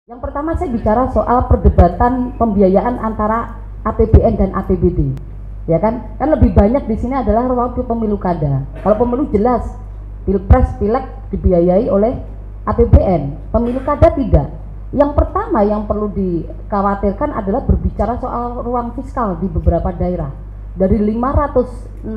Yang pertama saya bicara soal perdebatan pembiayaan antara APBN dan APBD, ya kan? Kan lebih banyak di sini adalah waktu pemilu kada. Kalau pemilu jelas, pilpres, pileg dibiayai oleh APBN, pemilu kada tidak. Yang pertama yang perlu dikhawatirkan adalah berbicara soal ruang fiskal di beberapa daerah. Dari 524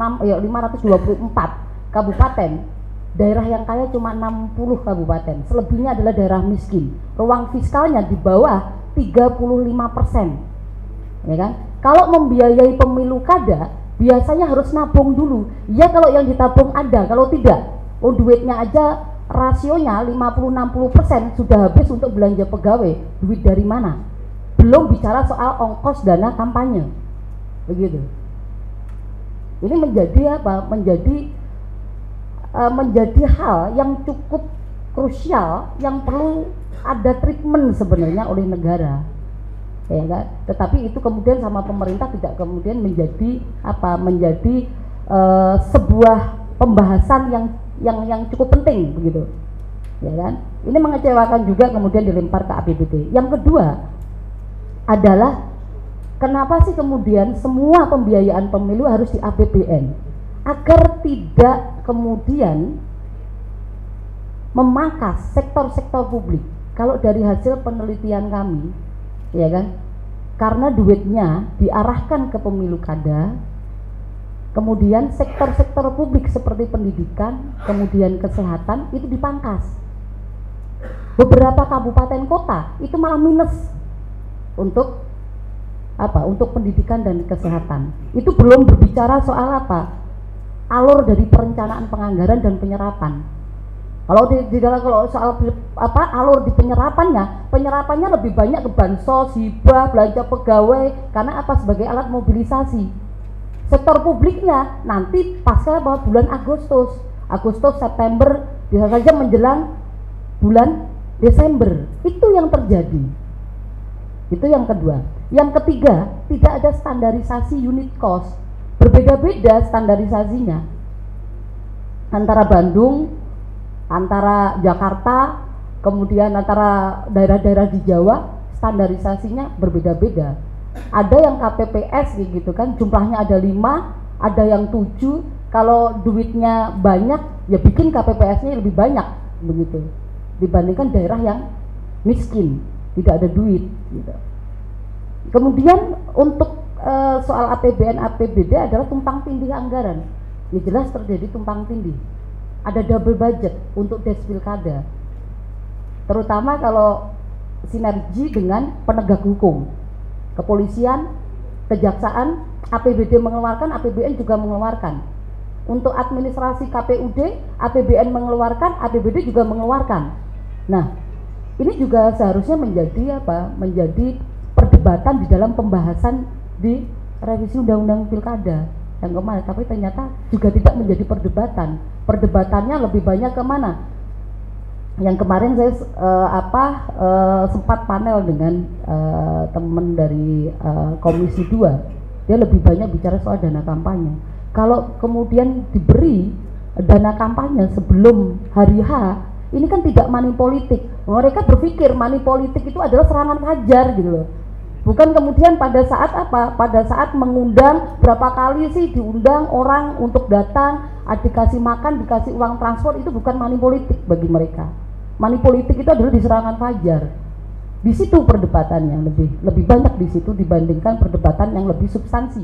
kabupaten, daerah yang kaya cuma 60 kabupaten, selebihnya adalah daerah miskin. Ruang fiskalnya di bawah 35%, ya kan? Kalau membiayai pemilu kada, biasanya harus nabung dulu. Ya kalau yang ditabung ada, kalau tidak, duitnya aja rasionya 50-60% sudah habis untuk belanja pegawai. Duit dari mana? Belum bicara soal ongkos dana kampanye, begitu. Ini menjadi apa? Menjadi hal yang cukup krusial yang perlu ada treatment sebenarnya oleh negara, ya kan? Tetapi itu kemudian sama pemerintah tidak kemudian menjadi sebuah pembahasan yang cukup penting, begitu, ya kan? Ini mengecewakan juga kemudian dilempar ke APBD. Yang kedua adalah kenapa sih kemudian semua pembiayaan pemilu harus di APBN? Agar tidak kemudian memangkas sektor-sektor publik. Kalau dari hasil penelitian kami, ya kan, karena duitnya diarahkan ke pemilu kada, kemudian sektor-sektor publik seperti pendidikan, kemudian kesehatan itu dipangkas. Beberapa kabupaten kota itu malah minus untuk untuk pendidikan dan kesehatan. Itu belum berbicara soal alur dari perencanaan penganggaran dan penyerapan. Kalau kalau soal alur di penyerapannya lebih banyak ke bansos, hibah, belanja pegawai, karena sebagai alat mobilisasi. Sektor publiknya nanti pasca bulan Agustus, September, bisa saja menjelang bulan Desember. Itu yang terjadi. Itu yang kedua. Yang ketiga, tidak ada standarisasi unit cost. Berbeda-beda standarisasinya antara Bandung, antara Jakarta, kemudian antara daerah-daerah di Jawa, standarisasinya berbeda-beda. Ada yang KPPS gitu kan, jumlahnya ada 5, ada yang 7. Kalau duitnya banyak, ya bikin KPPS-nya lebih banyak, begitu, dibandingkan daerah yang miskin, tidak ada duit, gitu. Kemudian untuk soal APBN APBD adalah tumpang tindih anggaran. Ya jelas terjadi tumpang tindih. Ada double budget untuk des pilkada, terutama kalau sinergi dengan penegak hukum, kepolisian, kejaksaan. APBD mengeluarkan, APBN juga mengeluarkan. Untuk administrasi KPUD, APBN mengeluarkan, APBD juga mengeluarkan. Nah, ini juga seharusnya menjadi menjadi perdebatan di dalam pembahasan di revisi undang-undang pilkada yang kemarin, tapi ternyata juga tidak menjadi perdebatan. Perdebatannya lebih banyak kemana? Yang kemarin saya sempat panel dengan teman dari Komisi 2, dia lebih banyak bicara soal dana kampanye. Kalau kemudian diberi dana kampanye sebelum hari H, ini kan tidak money politik. Mereka berpikir money politik itu adalah serangan fajar, gitu loh. Bukan kemudian pada saat mengundang, berapa kali sih diundang orang untuk datang, dikasih makan, dikasih uang transport, itu bukan money politik bagi mereka. Money politik itu adalah di serangan fajar. Di situ perdebatannya lebih banyak di situ dibandingkan perdebatan yang lebih substansi.